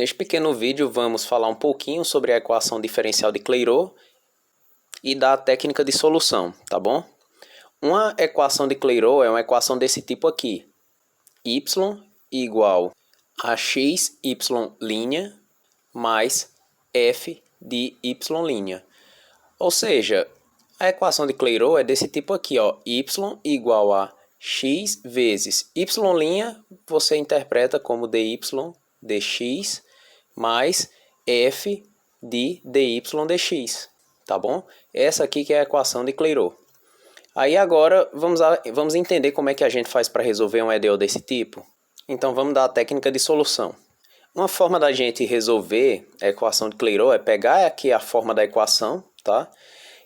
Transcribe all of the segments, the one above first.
Neste pequeno vídeo vamos falar um pouquinho sobre a equação diferencial de Clairaut e da técnica de solução, tá bom? Uma equação de Clairaut é uma equação desse tipo aqui. Y igual a xy' mais f de y'. Ou seja, a equação de Clairaut é desse tipo aqui, ó. Y igual a x vezes y', você interpreta como dy dx mais f de dy dx, tá bom? Essa aqui que é a equação de Clairaut. Aí agora vamos entender como é que a gente faz para resolver um EDO desse tipo. Então vamos dar a técnica de solução. Uma forma da gente resolver a equação de Clairaut é pegar aqui a forma da equação, tá?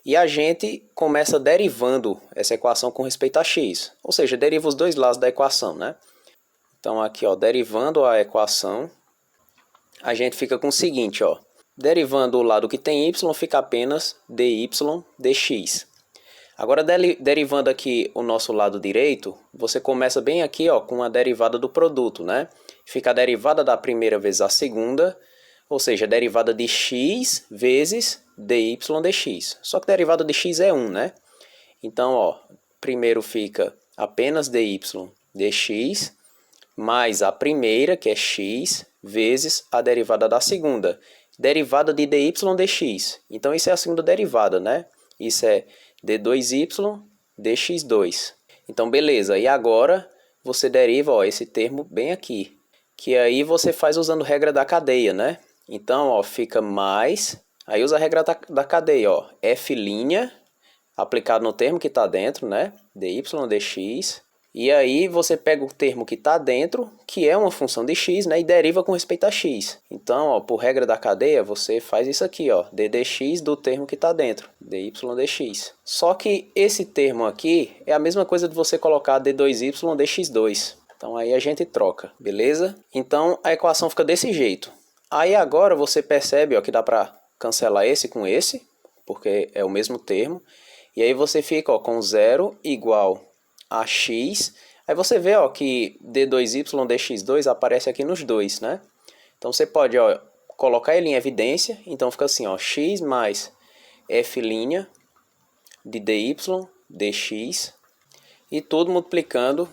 E a gente começa derivando essa equação com respeito a x. Ou seja, deriva os dois lados da equação, né? Então aqui, ó, derivando a equação, a gente fica com o seguinte, ó. Derivando o lado que tem y, fica apenas dy dx. Agora, derivando aqui o nosso lado direito, você começa bem aqui, ó, com a derivada do produto, né? Fica a derivada da primeira vezes a segunda, ou seja, a derivada de x vezes dy dx. Só que a derivada de x é 1, né? Então, ó, primeiro fica apenas dy dx, mais a primeira, que é x, vezes a derivada da segunda. Derivada de dy dx. Então, isso é a segunda derivada, né? Isso é d2y dx2. Então, beleza. E agora, você deriva, ó, esse termo bem aqui. Que aí você faz usando regra da cadeia, né? Então, ó, fica mais... Aí usa a regra da cadeia, ó. F' aplicado no termo que está dentro, né? dy dx. E aí você pega o termo que está dentro, que é uma função de x, né? E deriva com respeito a x. Então, ó, por regra da cadeia, você faz isso aqui, ó. ddx do termo que está dentro, dy dx. Só que esse termo aqui é a mesma coisa de você colocar d2y dx2. Então aí a gente troca, beleza? Então a equação fica desse jeito. Aí agora você percebe, ó, que dá para cancelar esse com esse, porque é o mesmo termo. E aí você fica, ó, com 0 igual a x. Aí você vê, ó, que d2y dx2 aparece aqui nos dois, né? Então você pode, ó, colocar ele em evidência. Então fica assim, ó, x mais f' de dy dx e tudo multiplicando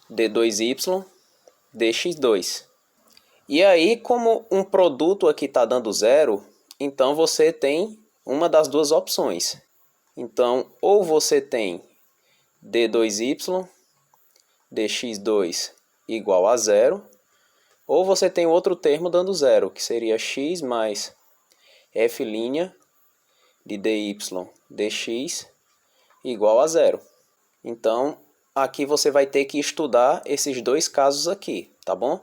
d2y dx2. E aí, como um produto aqui está dando zero, então você tem uma das duas opções. Então, ou você tem d2y dx2 igual a zero, ou você tem outro termo dando zero, que seria x mais f' de dy dx igual a zero. Então, aqui você vai ter que estudar esses dois casos aqui, tá bom?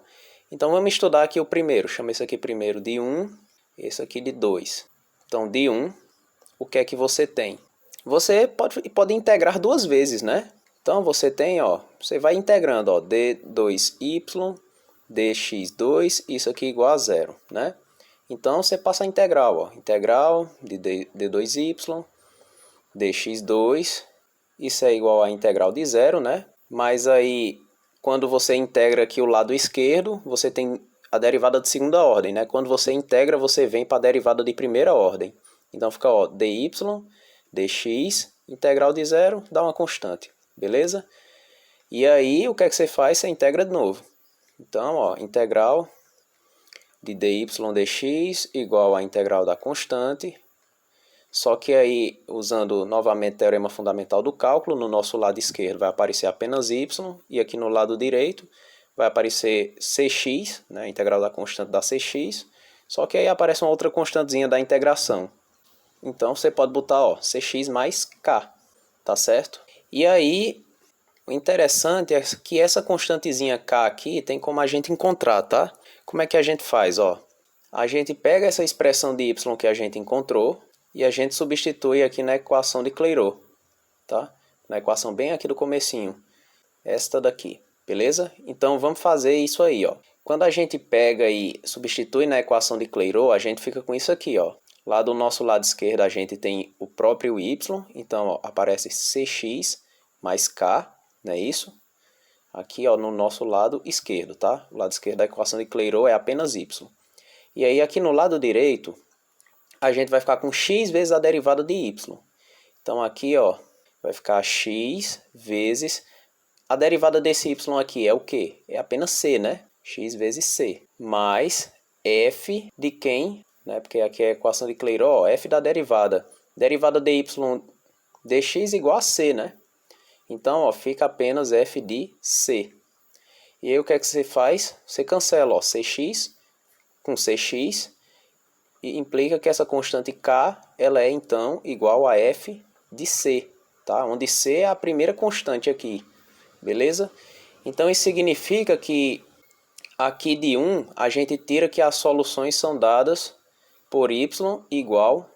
Então, vamos estudar aqui o primeiro. Chama esse aqui primeiro de 1, esse aqui de 2. Então, de 1, o que é que você tem? Você pode integrar duas vezes, né? Então, você tem, ó, você vai integrando, ó, d2y dx2, isso aqui igual a zero, né? Então, você passa a integral, ó, integral de d2y dx2, isso é igual a integral de zero, né? Mas aí, quando você integra aqui o lado esquerdo, você tem a derivada de segunda ordem, né? Quando você integra, você vem para a derivada de primeira ordem. Então fica, ó, dy dx, integral de zero, dá uma constante, beleza? E aí, o que é que você faz? Você integra de novo. Então, ó, integral de dy dx igual a integral da constante. Só que aí, usando novamente o teorema fundamental do cálculo, no nosso lado esquerdo vai aparecer apenas y, e aqui no lado direito vai aparecer cx, né, a integral da constante da cx, só que aí aparece uma outra constantezinha da integração. Então você pode botar, ó, cx mais k, tá certo? E aí, o interessante é que essa constantezinha k aqui tem como a gente encontrar, tá? Como é que a gente faz, ó? A gente pega essa expressão de y que a gente encontrou, e a gente substitui aqui na equação de Clairaut, tá? Na equação bem aqui do comecinho, esta daqui, beleza? Então vamos fazer isso aí, ó. Quando a gente pega e substitui na equação de Clairaut, a gente fica com isso aqui, ó. Lá do nosso lado esquerdo a gente tem o próprio y, então ó, aparece cx mais k, não é isso? Aqui, ó, no nosso lado esquerdo, tá? O lado esquerdo da equação de Clairaut é apenas y. E aí, aqui no lado direito, a gente vai ficar com x vezes a derivada de y. Então, aqui, ó, vai ficar x vezes... A derivada desse y aqui é o quê? É apenas c, né? X vezes c. Mais f de quem? Né? Porque aqui é a equação de Clairaut, ó, f da derivada. Derivada de y dx igual a c, né? Então, ó, fica apenas f de c. E aí, o que é que você faz? Você cancela, ó, cx com cx. E implica que essa constante k, ela é, então, igual a f de c. Tá? Onde c é a primeira constante aqui. Beleza? Então, isso significa que aqui de 1, a gente tira que as soluções são dadas por y igual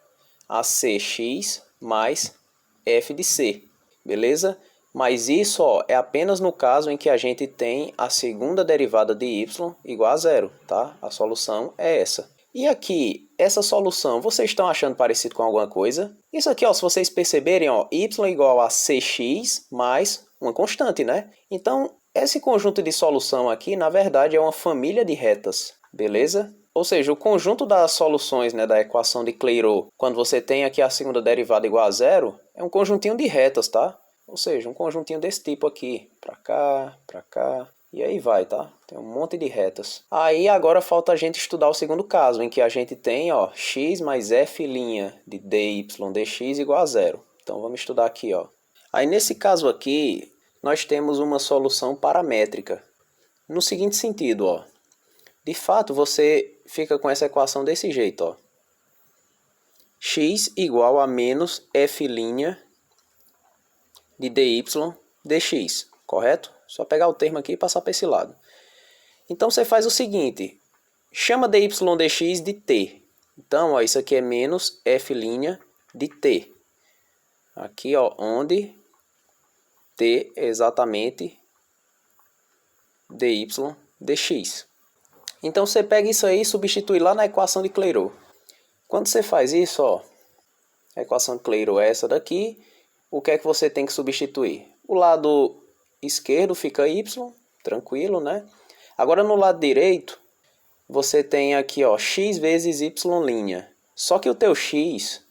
a cx mais f de c. Beleza? Mas isso, ó, é apenas no caso em que a gente tem a segunda derivada de y igual a zero. Tá? A solução é essa. E aqui, essa solução, vocês estão achando parecido com alguma coisa? Isso aqui, ó, se vocês perceberem, ó, y igual a cx mais uma constante, né? Então, esse conjunto de solução aqui, na verdade, é uma família de retas, beleza? Ou seja, o conjunto das soluções, né, da equação de Clairaut, quando você tem aqui a segunda derivada igual a zero, é um conjuntinho de retas, tá? Ou seja, um conjuntinho desse tipo aqui, pra cá, e aí vai, tá? Tem um monte de retas. Aí agora falta a gente estudar o segundo caso, em que a gente tem, ó, x mais f' de dy dx igual a zero. Então vamos estudar aqui, ó. Aí nesse caso aqui, nós temos uma solução paramétrica. No seguinte sentido, ó. De fato, você fica com essa equação desse jeito, ó. X igual a menos f' de dy dx, correto? Só pegar o termo aqui e passar para esse lado. Então, você faz o seguinte. Chama dy dx de t. Então, ó, isso aqui é menos f' de t. Aqui, ó, onde t é exatamente dy dx. Então, você pega isso aí e substitui lá na equação de Clairaut. Quando você faz isso, ó, a equação de Clairaut é essa daqui. O que é que você tem que substituir? O lado esquerdo fica y, tranquilo, né? Agora no lado direito, você tem aqui, ó, x vezes y'. Só que o teu x,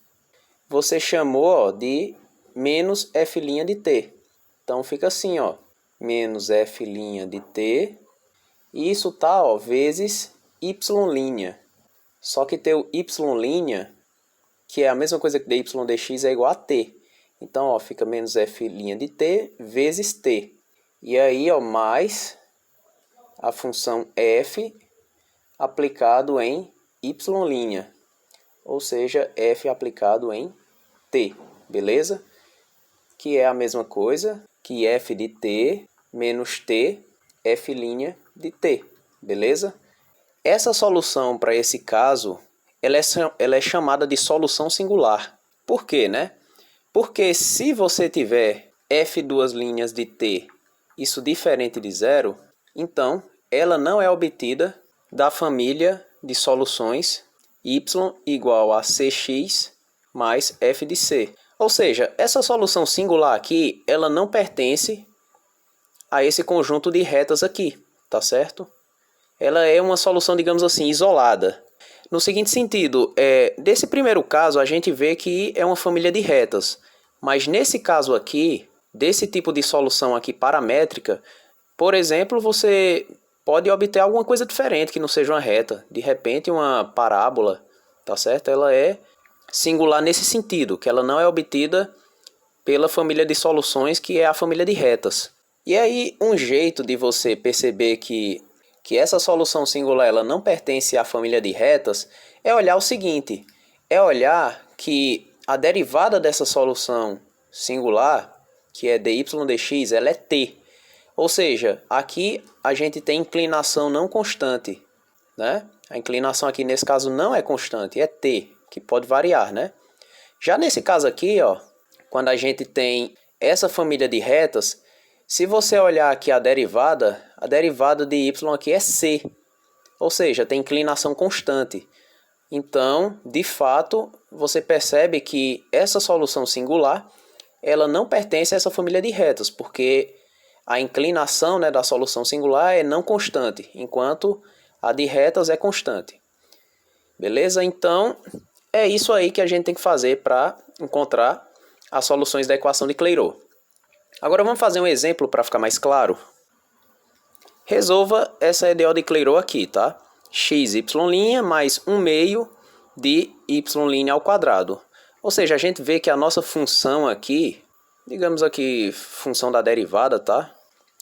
você chamou, ó, de menos f' de t. Então fica assim, ó, menos f' de t. E isso tá, ó, vezes y'. Só que teu y', que é a mesma coisa que dy dx, é igual a t. Então, ó, fica menos f' de t vezes t. E aí, ó, mais a função f aplicado em y'. Ou seja, f aplicado em t. Beleza? Que é a mesma coisa que f de t menos t f' de t. Beleza? Essa solução para esse caso, ela é chamada de solução singular. Por quê, né? Porque se você tiver f' de t, isso diferente de zero, então ela não é obtida da família de soluções y igual a cx mais f de c. Ou seja, essa solução singular aqui, ela não pertence a esse conjunto de retas aqui, tá certo? Ela é uma solução, digamos assim, isolada. No seguinte sentido, desse primeiro caso, a gente vê que é uma família de retas. Mas nesse caso aqui, desse tipo de solução aqui paramétrica, por exemplo, você pode obter alguma coisa diferente que não seja uma reta. De repente, uma parábola, tá certo? Ela é singular nesse sentido, que ela não é obtida pela família de soluções, que é a família de retas. E aí, um jeito de você perceber que essa solução singular ela não pertence à família de retas é olhar o seguinte, é olhar que a derivada dessa solução singular, que é dy dx, ela é t. Ou seja, aqui a gente tem inclinação não constante, né? A inclinação aqui nesse caso não é constante, é t, que pode variar, né? Já nesse caso aqui, ó, quando a gente tem essa família de retas, se você olhar aqui a derivada de y aqui é c. Ou seja, tem inclinação constante. Então, de fato, você percebe que essa solução singular, ela não pertence a essa família de retas, porque a inclinação, né, da solução singular é não constante, enquanto a de retas é constante. Beleza? Então, é isso aí que a gente tem que fazer para encontrar as soluções da equação de Clairaut. Agora vamos fazer um exemplo para ficar mais claro. Resolva essa EDO de Clairaut aqui, tá? Xy' mais 1/2 de y' ao quadrado. Ou seja, a gente vê que a nossa função aqui, digamos aqui, função da derivada, tá?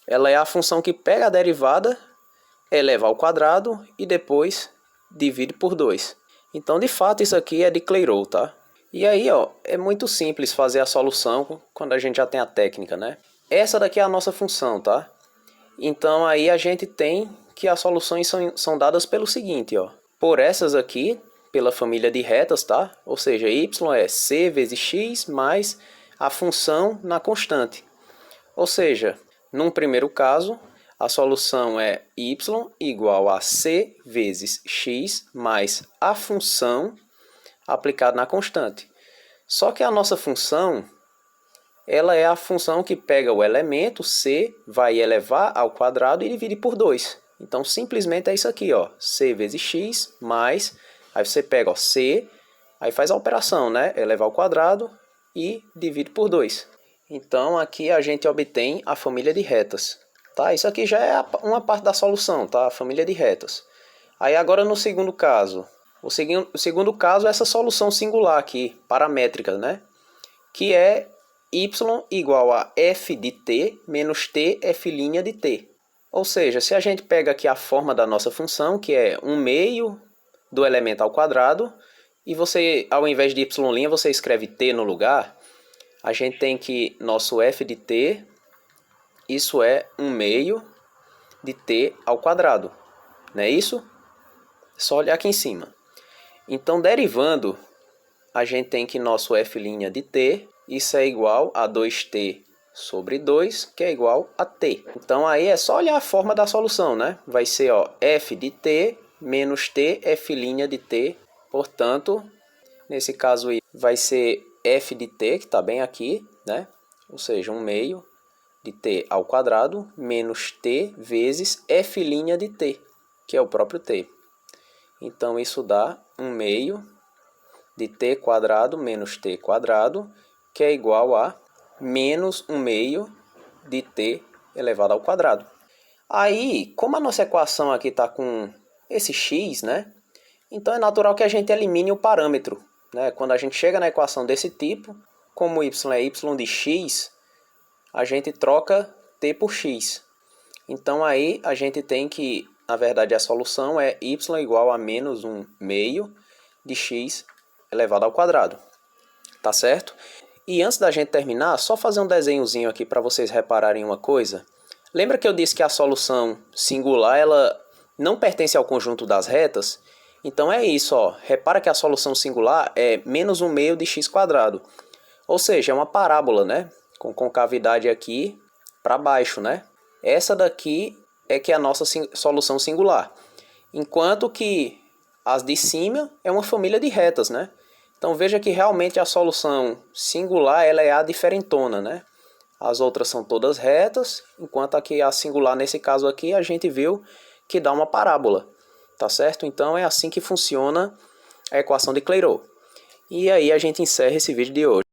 Ela é a função que pega a derivada, eleva ao quadrado e depois divide por 2. Então, de fato, isso aqui é de Clairaut, tá? E aí, ó, é muito simples fazer a solução quando a gente já tem a técnica, né? Essa daqui é a nossa função, tá? Então, aí a gente tem que as soluções são dadas pelo seguinte, ó. Por essas aqui, pela família de retas, tá? Ou seja, y é c vezes x mais a função na constante. Ou seja, num primeiro caso, a solução é y igual a c vezes x mais a função aplicada na constante. Só que a nossa função, ela é a função que pega o elemento c, vai elevar ao quadrado e divide por 2. Então, simplesmente é isso aqui, ó, c vezes x mais, aí você pega, ó, c, aí faz a operação, né, elevar ao quadrado e divide por 2. Então, aqui a gente obtém a família de retas, tá? Isso aqui já é uma parte da solução, tá? A família de retas. Aí agora no segundo caso, o segundo caso é essa solução singular aqui, paramétrica, né? Que é y igual a f de t menos t f' de t. Ou seja, se a gente pega aqui a forma da nossa função, que é 1/2 do elemento ao quadrado, e você, ao invés de y', você escreve t no lugar, a gente tem que nosso f de t, isso é 1/2 de t ao quadrado, não é isso? É só olhar aqui em cima. Então, derivando, a gente tem que nosso f' de t, isso é igual a 2t sobre 2, que é igual a t. Então, aí é só olhar a forma da solução, né? Vai ser, ó, f de t menos t f' de t. Portanto, nesse caso aí, vai ser f de t, que está bem aqui, né? Ou seja, 1/2 de t ao quadrado menos t vezes f' de t, que é o próprio t. Então, isso dá 1/2 de t quadrado menos t quadrado, que é igual a menos 1/2 de t elevado ao quadrado. Aí, como a nossa equação aqui está com esse x, né? Então, é natural que a gente elimine o parâmetro, né? Quando a gente chega na equação desse tipo, como y é y de x, a gente troca t por x. Então, aí a gente tem que, na verdade, a solução é y igual a menos 1/2 de x elevado ao quadrado. Tá certo? E antes da gente terminar, só fazer um desenhozinho aqui para vocês repararem uma coisa. Lembra que eu disse que a solução singular ela não pertence ao conjunto das retas? Então é isso, ó. Repara que a solução singular é menos 1/2 de x quadrado. Ou seja, é uma parábola, né? Com concavidade aqui para baixo, né? Essa daqui é que é a nossa solução singular. Enquanto que as de cima é uma família de retas, né? Então veja que realmente a solução singular ela é a diferentona, né? As outras são todas retas, enquanto aqui a singular, nesse caso aqui, a gente viu que dá uma parábola, tá certo? Então é assim que funciona a equação de Clairaut. E aí a gente encerra esse vídeo de hoje.